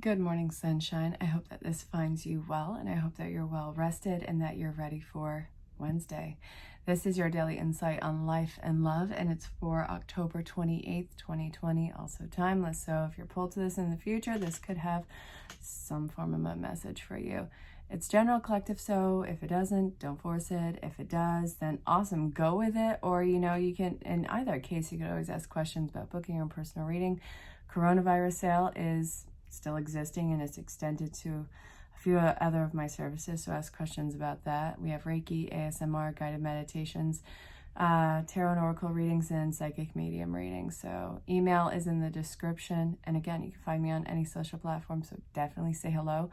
Good morning, sunshine. I hope that this finds you well, and I hope that you're well rested and that you're ready for Wednesday. This is your daily insight on life and love, and it's for October 28th, 2020, also timeless. So if you're pulled to this in the future, this could have some form of a message for you. It's general collective, so if it doesn't, don't force it. If it does, then awesome, go with it. Or, you can, in either case, you could always ask questions about booking your own personal reading. Coronavirus sale is still existing and it's extended to a few other of my services, so ask questions about that. We have Reiki, ASMR, guided meditations, tarot and oracle readings, and psychic medium readings. So email is in the description, and again, you can find me on any social platform, so definitely say hello.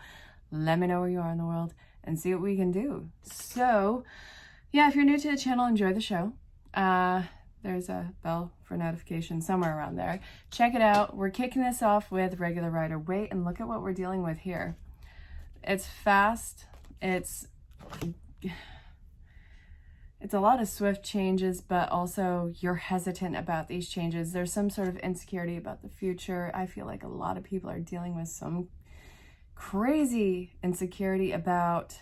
Let me know where you are in the world and see what we can do. So yeah, if you're new to the channel, enjoy the show. There's a bell for notifications somewhere around there. Check it out. We're kicking this off with regular Rider Waite, and look at what we're dealing with here. It's fast. It's a lot of swift changes, but also you're hesitant about these changes. There's some sort of insecurity about the future. I feel like a lot of people are dealing with some crazy insecurity about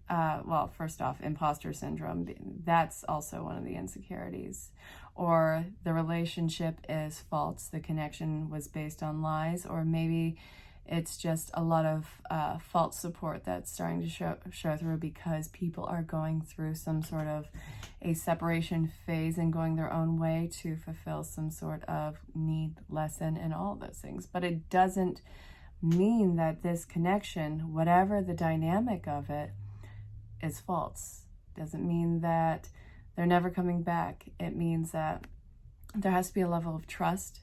well, first off, imposter syndrome. That's also one of the insecurities. Or the relationship is false. The connection was based on lies. Or maybe it's just a lot of false support that's starting to show through because people are going through some sort of a separation phase and going their own way to fulfill some sort of need, lesson, and all of those things. But it doesn't mean that this connection, whatever the dynamic of it, is false. Doesn't mean that they're never coming back. It means that there has to be a level of trust,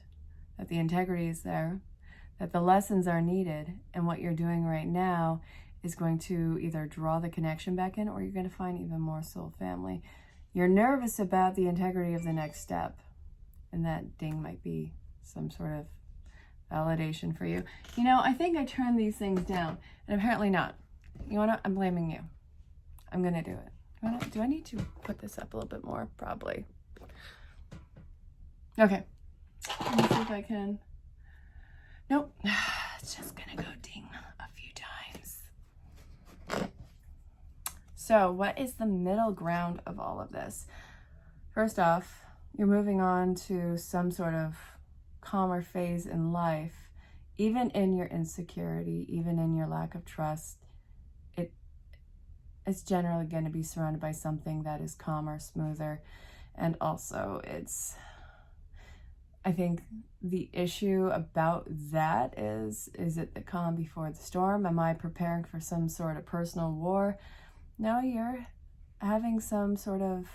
that the integrity is there, that the lessons are needed, and what you're doing right now is going to either draw the connection back in, or you're going to find even more soul family. You're nervous about the integrity of the next step, and that ding might be some sort of validation for you. I think I turned these things down, and apparently not. You know what? I'm blaming you. I'm going to do it. Do I need to put this up a little bit more? Probably. Okay. Let me see if I can. Nope. It's just going to go ding a few times. So what is the middle ground of all of this? First off, you're moving on to some sort of calmer phase in life. Even in your insecurity, even in your lack of trust, it's generally going to be surrounded by something that is calmer, smoother, and also I think the issue about that is it the calm before the storm? Am I preparing for some sort of personal war? No, you're having some sort of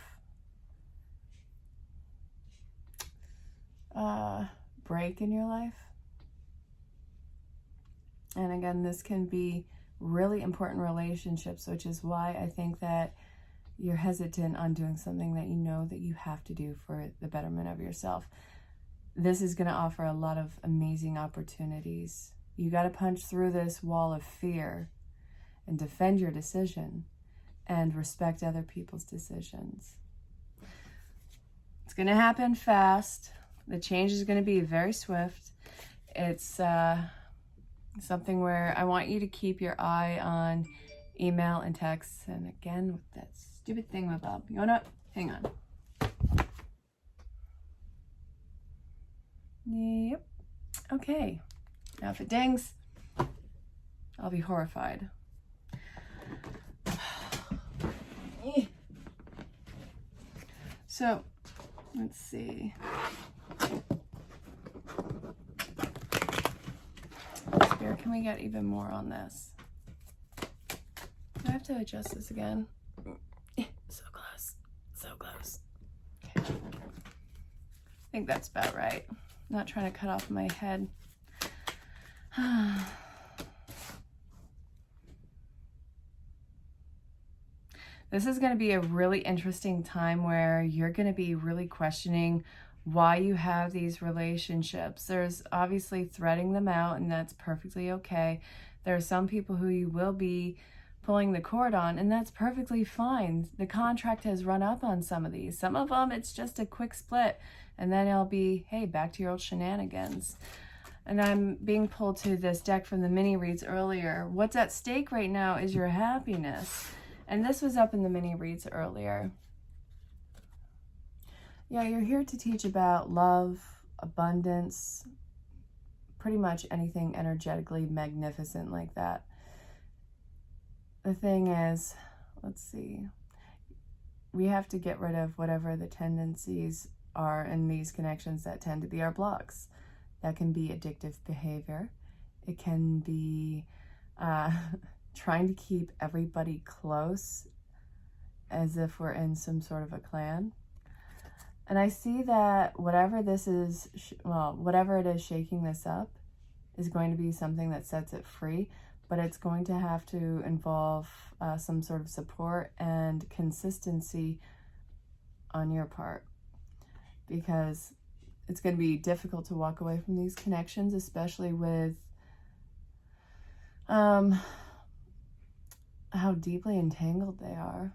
break in your life. And again, this can be really important relationships, which is why I think that you're hesitant on doing something that you know that you have to do for the betterment of yourself. This is going to offer a lot of amazing opportunities. You got to punch through this wall of fear and defend your decision and respect other people's decisions. It's going to happen fast. The change is going to be very swift. It's something where I want you to keep your eye on email and texts. And again, with that stupid thingamabob. You wanna? Hang on. Yep. Okay. Now if it dings, I'll be horrified. So, let's see. Spirit, can we get even more on this? Do I have to adjust this again? So close. So close. Okay. I think that's about right. I'm not trying to cut off my head. This is going to be a really interesting time where you're going to be really questioning why you have these relationships. There's obviously threading them out, and that's perfectly okay. There are some people who you will be pulling the cord on, and that's perfectly fine. The contract has run up on some of these. Some of them, it's just a quick split, and then it'll be, hey, back to your old shenanigans. And I'm being pulled to this deck from the mini reads earlier. What's at stake right now is your happiness. And this was up in the mini reads earlier. Yeah, you're here to teach about love, abundance, pretty much anything energetically magnificent like that. The thing is, let's see, we have to get rid of whatever the tendencies are in these connections that tend to be our blocks. That can be addictive behavior. It can be trying to keep everybody close as if we're in some sort of a clan. And I see that whatever this is, whatever it is shaking this up is going to be something that sets it free, but it's going to have to involve some sort of support and consistency on your part, because it's going to be difficult to walk away from these connections, especially with how deeply entangled they are.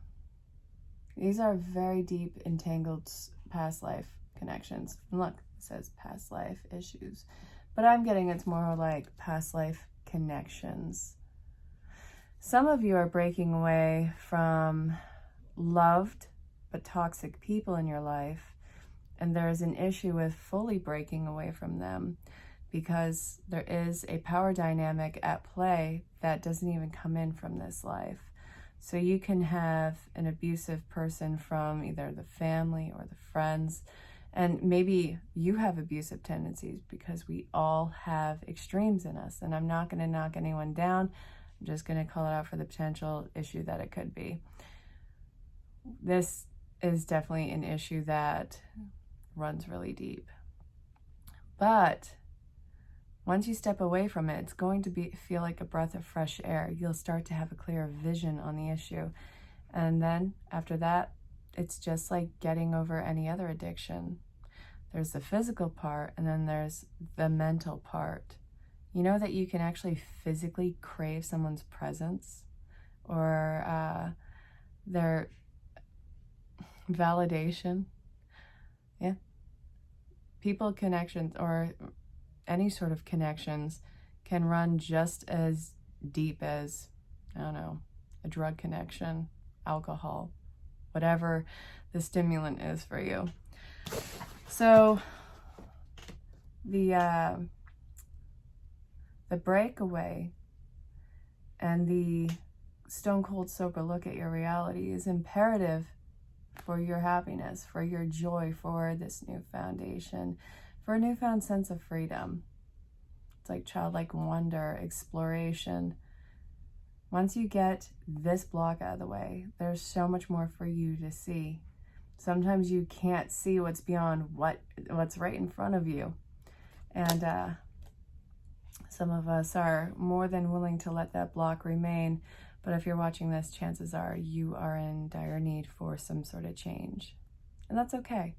These are very deep, entangled past life connections. And look, it says past life issues, but I'm getting it's more like past life connections. Some of you are breaking away from loved but toxic people in your life, and there's an issue with fully breaking away from them because there is a power dynamic at play that doesn't even come in from this life. So you can have an abusive person from either the family or the friends, and maybe you have abusive tendencies, because we all have extremes in us. And I'm not going to knock anyone down. I'm just going to call it out for the potential issue that it could be. This is definitely an issue that runs really deep. But once you step away from it, it's going to feel like a breath of fresh air. You'll start to have a clearer vision on the issue. And then after that, it's just like getting over any other addiction. There's the physical part, and then there's the mental part. You know that you can actually physically crave someone's presence or their validation. Yeah. People connections or any sort of connections can run just as deep as, I don't know, a drug connection, alcohol, whatever the stimulant is for you. So the breakaway and the stone cold sober look at your reality is imperative for your happiness, for your joy, for this new foundation, for a newfound sense of freedom. It's like childlike wonder, exploration. Once you get this block out of the way, there's so much more for you to see. Sometimes you can't see what's beyond what's right in front of you. And some of us are more than willing to let that block remain. But if you're watching this, chances are you are in dire need for some sort of change. And that's okay.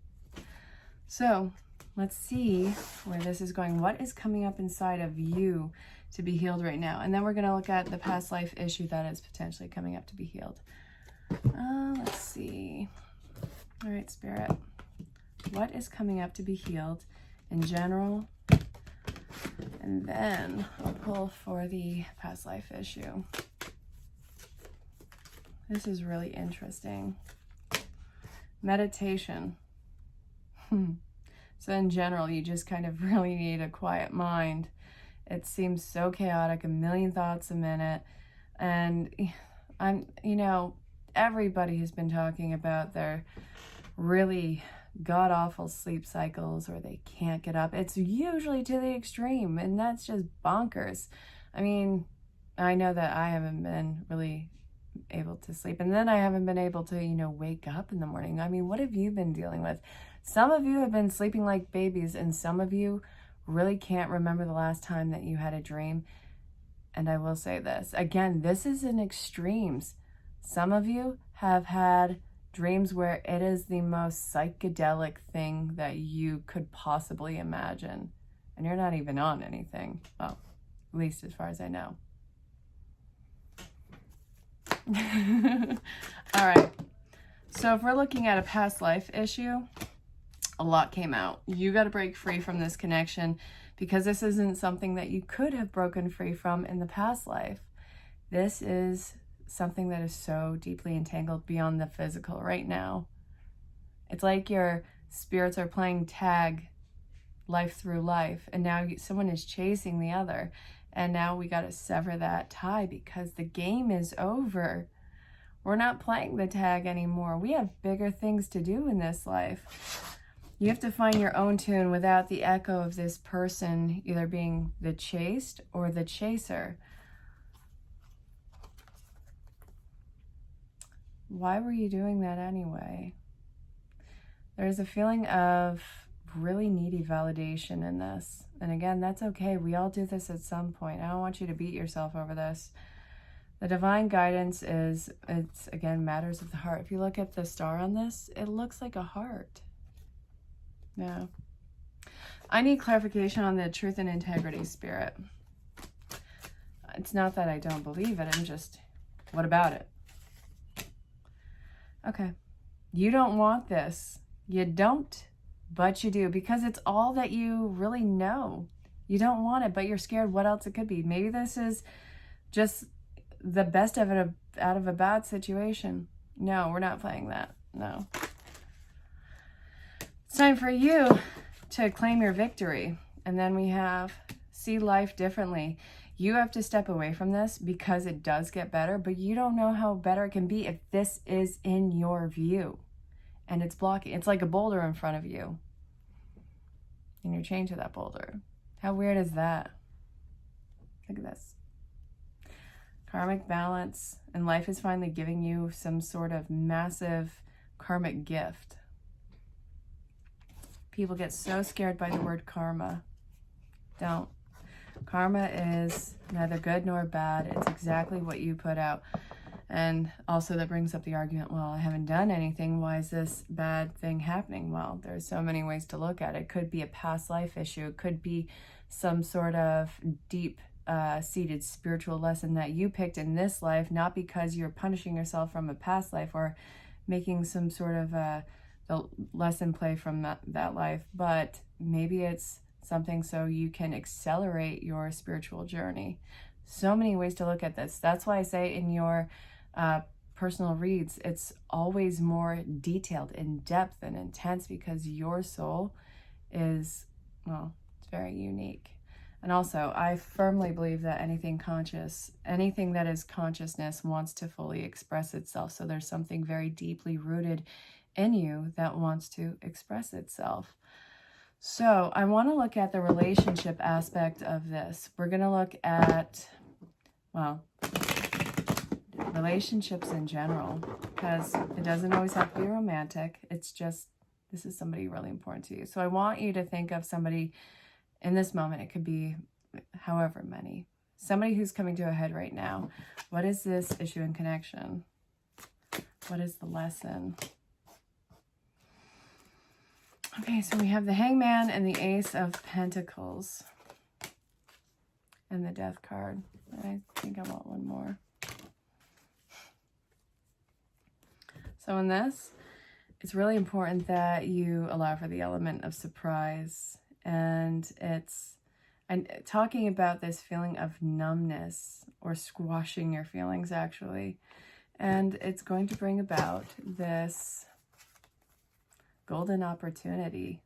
So let's see where this is going. What is coming up inside of you to be healed right now? And then we're going to look at the past life issue that is potentially coming up to be healed. Let's see. All right, Spirit. What is coming up to be healed in general? And then I'll pull for the past life issue. This is really interesting. Meditation. So in general, you just kind of really need a quiet mind. It seems so chaotic, a million thoughts a minute. And everybody has been talking about their really god-awful sleep cycles, or they can't get up. It's usually to the extreme, and that's just bonkers. I mean, I know that I haven't been really able to sleep, and then I haven't been able to, wake up in the morning. I mean, what have you been dealing with? Some of you have been sleeping like babies, and some of you really can't remember the last time that you had a dream. And I will say this, again, this is in extremes. Some of you have had dreams where it is the most psychedelic thing that you could possibly imagine. And you're not even on anything. Well, at least as far as I know. All right. So if we're looking at a past life issue, a lot came out. You got to break free from this connection because this isn't something that you could have broken free from in the past life. This is something that is so deeply entangled beyond the physical right now. It's like your spirits are playing tag life through life, and now someone is chasing the other, and now we got to sever that tie because the game is over. We're not playing the tag anymore. We have bigger things to do in this life. You have to find your own tune without the echo of this person either being the chased or the chaser. Why were you doing that anyway? There's a feeling of really needy validation in this. And again, that's okay. We all do this at some point. I don't want you to beat yourself over this. The divine guidance is, it's again, matters of the heart. If you look at the star on this, it looks like a heart. Yeah. I need clarification on the truth and integrity spirit. It's not that I don't believe it. I'm just, what about it? Okay. You don't want this. You don't, but you do, because it's all that you really know. You don't want it, but you're scared what else it could be. Maybe this is just the best of it out of a bad situation. No, we're not playing that. No. It's time for you to claim your victory. And then we have see life differently. You have to step away from this because it does get better, but you don't know how better it can be if this is in your view and it's blocking. It's like a boulder in front of you and you're chained to that boulder. How weird is that? Look at this. Karmic balance, and life is finally giving you some sort of massive karmic gift. People get so scared by the word karma. Don't. Karma is neither good nor bad. It's exactly what you put out. And also that brings up the argument, well, I haven't done anything. Why is this bad thing happening? Well, there's so many ways to look at it. It could be a past life issue. It could be some sort of deep seated spiritual lesson that you picked in this life, not because you're punishing yourself from a past life or making some sort of the lesson play from that life, but maybe it's something so you can accelerate your spiritual journey. So many ways to look at this. That's why I say in your personal reads, it's always more detailed, in depth, and intense, because your soul is, well, it's very unique. And also, I firmly believe that anything conscious, anything that is consciousness wants to fully express itself. So there's something very deeply rooted in you that wants to express itself. So I want to look at the relationship aspect of this. We're going to look at, well, relationships in general, because it doesn't always have to be romantic. It's just, this is somebody really important to you. So I want you to think of somebody in this moment. It could be however many. Somebody who's coming to a head right now. What is this issue in connection? What is the lesson? Okay, so we have the Hangman and the Ace of Pentacles. And the Death card. I think I want one more. So in this, it's really important that you allow for the element of surprise. And I'm talking about this feeling of numbness or squashing your feelings, actually. And it's going to bring about this golden opportunity.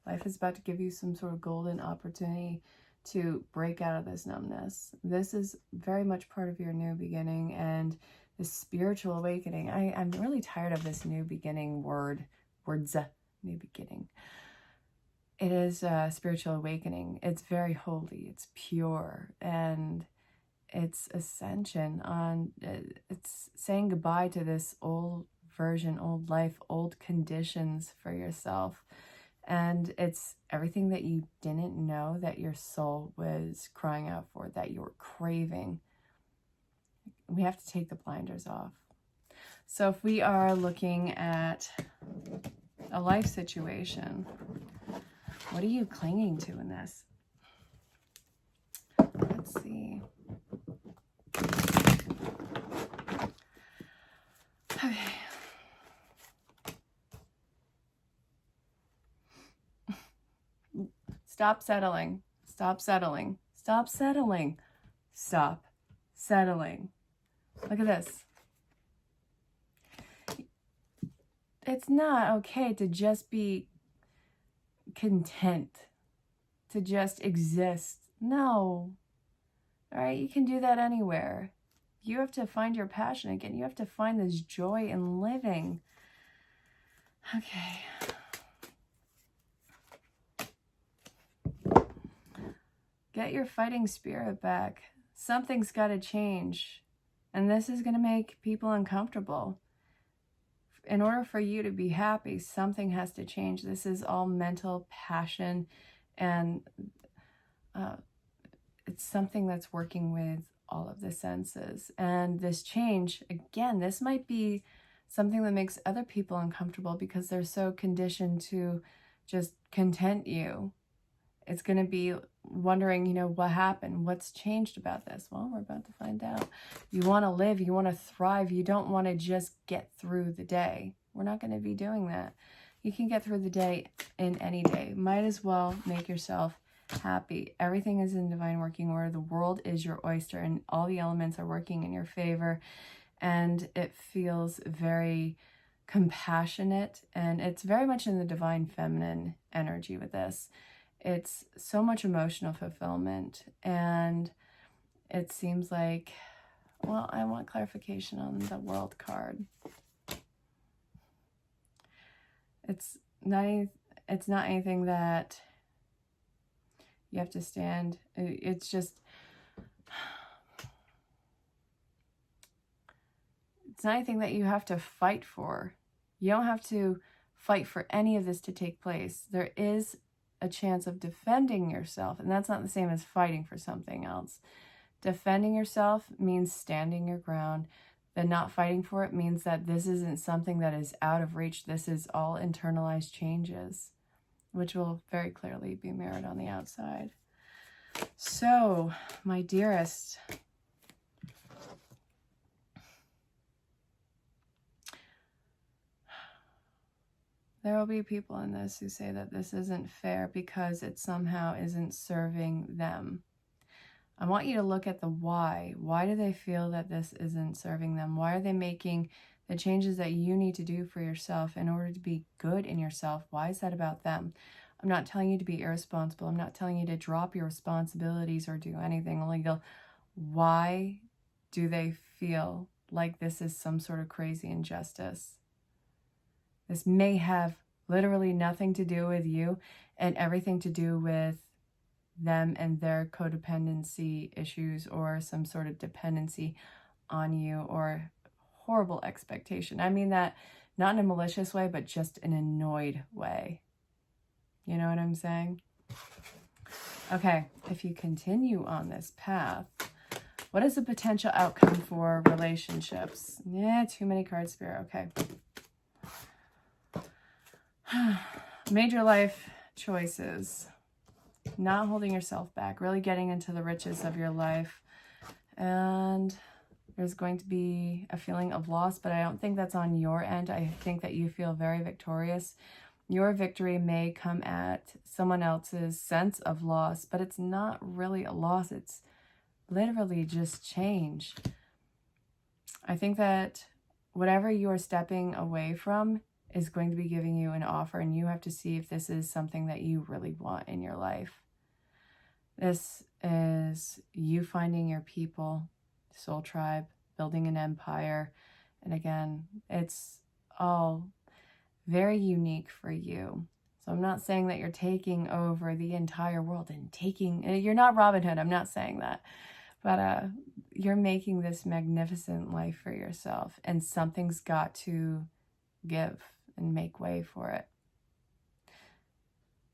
Life is about to give you some sort of golden opportunity to break out of this numbness. This is very much part of your new beginning and the spiritual awakening. I'm really tired of this new beginning words, new beginning. It is a spiritual awakening. It's very holy. It's pure. And it's ascension on, it's saying goodbye to this old version, old life, old conditions for yourself. And it's everything that you didn't know that your soul was crying out for, that you were craving. We have to take the blinders off. So if we are looking at a life situation, what are you clinging to in this? Let's see. Okay. Stop settling. Stop settling. Stop settling. Stop settling. Look at this. It's not okay to just be content, to just exist. No. All right, you can do that anywhere. You have to find your passion again. You have to find this joy in living. Okay. Get your fighting spirit back. Something's got to change. And this is going to make people uncomfortable. In order for you to be happy, something has to change. This is all mental passion, and it's something that's working with all of the senses. And this change, again, this might be something that makes other people uncomfortable because they're so conditioned to just content you. It's going to be wondering, you know, what happened? What's changed about this? Well, we're about to find out. You want to live. You want to thrive. You don't want to just get through the day. We're not going to be doing that. You can get through the day in any day. Might as well make yourself happy. Everything is in divine working order. The world is your oyster, and all the elements are working in your favor. And it feels very compassionate, and it's very much in the divine feminine energy with this. It's so much emotional fulfillment, and it seems like, well, I want clarification on the world card. It's not anything that you have to stand. It's just, it's not anything that you have to fight for. You don't have to fight for any of this to take place. There is a chance of defending yourself, and that's not the same as fighting for something else. Defending yourself means standing your ground. The not fighting for it means that this isn't something that is out of reach. This is all internalized changes, which will very clearly be mirrored on the outside. So, my dearest, there will be people in this who say that this isn't fair because it somehow isn't serving them. I want you to look at the why. Why do they feel that this isn't serving them? Why are they making the changes that you need to do for yourself in order to be good in yourself? Why is that about them? I'm not telling you to be irresponsible. I'm not telling you to drop your responsibilities or do anything illegal. Why do they feel like this is some sort of crazy injustice? This may have literally nothing to do with you and everything to do with them and their codependency issues or some sort of dependency on you or horrible expectation. I mean that not in a malicious way, but just an annoyed way. You know what I'm saying? Okay, if you continue on this path, what is the potential outcome for relationships? Yeah, too many cards, Spirit. Okay. Major life choices. Not holding yourself back. Really getting into the riches of your life. And there's going to be a feeling of loss, but I don't think that's on your end. I think that you feel very victorious. Your victory may come at someone else's sense of loss, but it's not really a loss. It's literally just change. I think that whatever you are stepping away from is going to be giving you an offer, and you have to see if this is something that you really want in your life. This is you finding your people, soul tribe, building an empire. And again, it's all very unique for you. So I'm not saying that you're taking over the entire world and you're not Robin Hood. I'm not saying that. But you're making this magnificent life for yourself, and something's got to give and make way for it.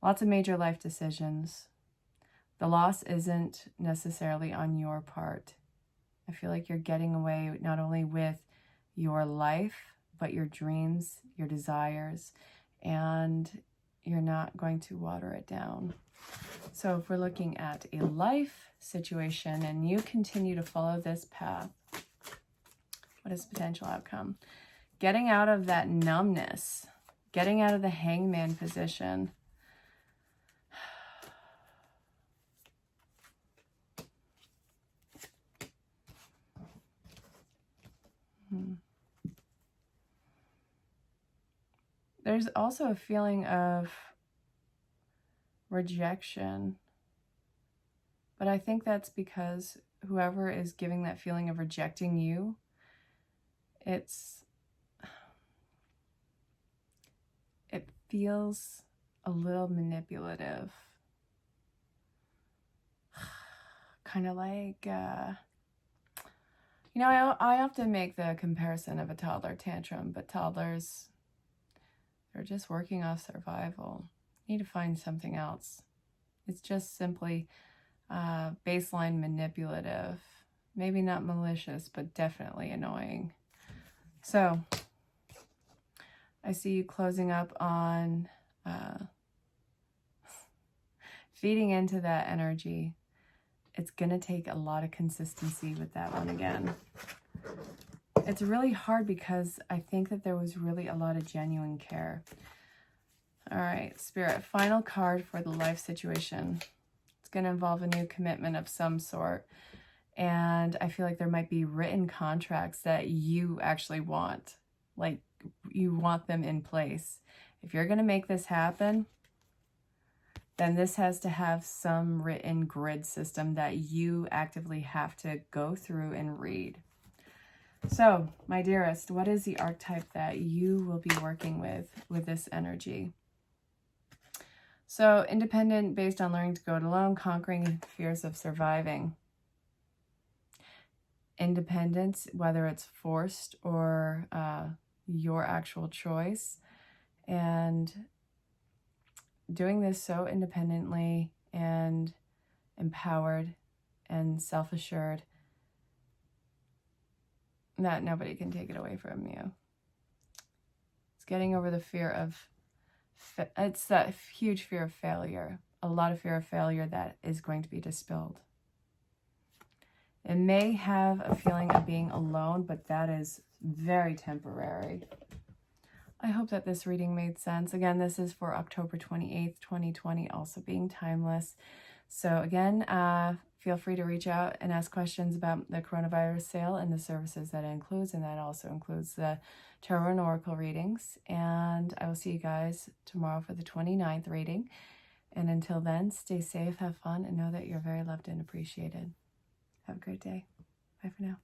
Lots of major life decisions. The loss isn't necessarily on your part. I feel like you're getting away not only with your life, but your dreams, your desires, and you're not going to water it down. So if we're looking at a life situation and you continue to follow this path, what is the potential outcome? Getting out of that numbness, getting out of the hangman position. There's also a feeling of rejection, but I think that's because whoever is giving that feeling of rejecting you, it feels a little manipulative. Kind of like, you know, I often make the comparison of a toddler tantrum, but toddlers, they're just working off survival. You need to find something else. It's just simply baseline manipulative. Maybe not malicious, but definitely annoying. So, I see you closing up on feeding into that energy. It's going to take a lot of consistency with that one again. It's really hard because I think that there was really a lot of genuine care. All right, Spirit, final card for the life situation. It's going to involve a new commitment of some sort. And I feel like there might be written contracts that you actually want. Like, you want them in place. If you're going to make this happen, then this has to have some written grid system that you actively have to go through and read. So, my dearest, what is the archetype that you will be working with this energy? So, independent, based on learning to go it alone, conquering fears of surviving. Independence, whether it's forced or your actual choice, and doing this so independently and empowered and self-assured that nobody can take it away from you. It's getting over the fear of, it's that huge fear of failure, a lot of fear of failure that is going to be dispelled. It may have a feeling of being alone, but that is very temporary. I hope that this reading made sense. Again, this is for October 28th, 2020, also being timeless. So again, feel free to reach out and ask questions about the coronavirus sale and the services that it includes, and that also includes the tarot and oracle readings. And I will see you guys tomorrow for the 29th reading. And until then, stay safe, have fun, and know that you're very loved and appreciated. Have a great day. Bye for now.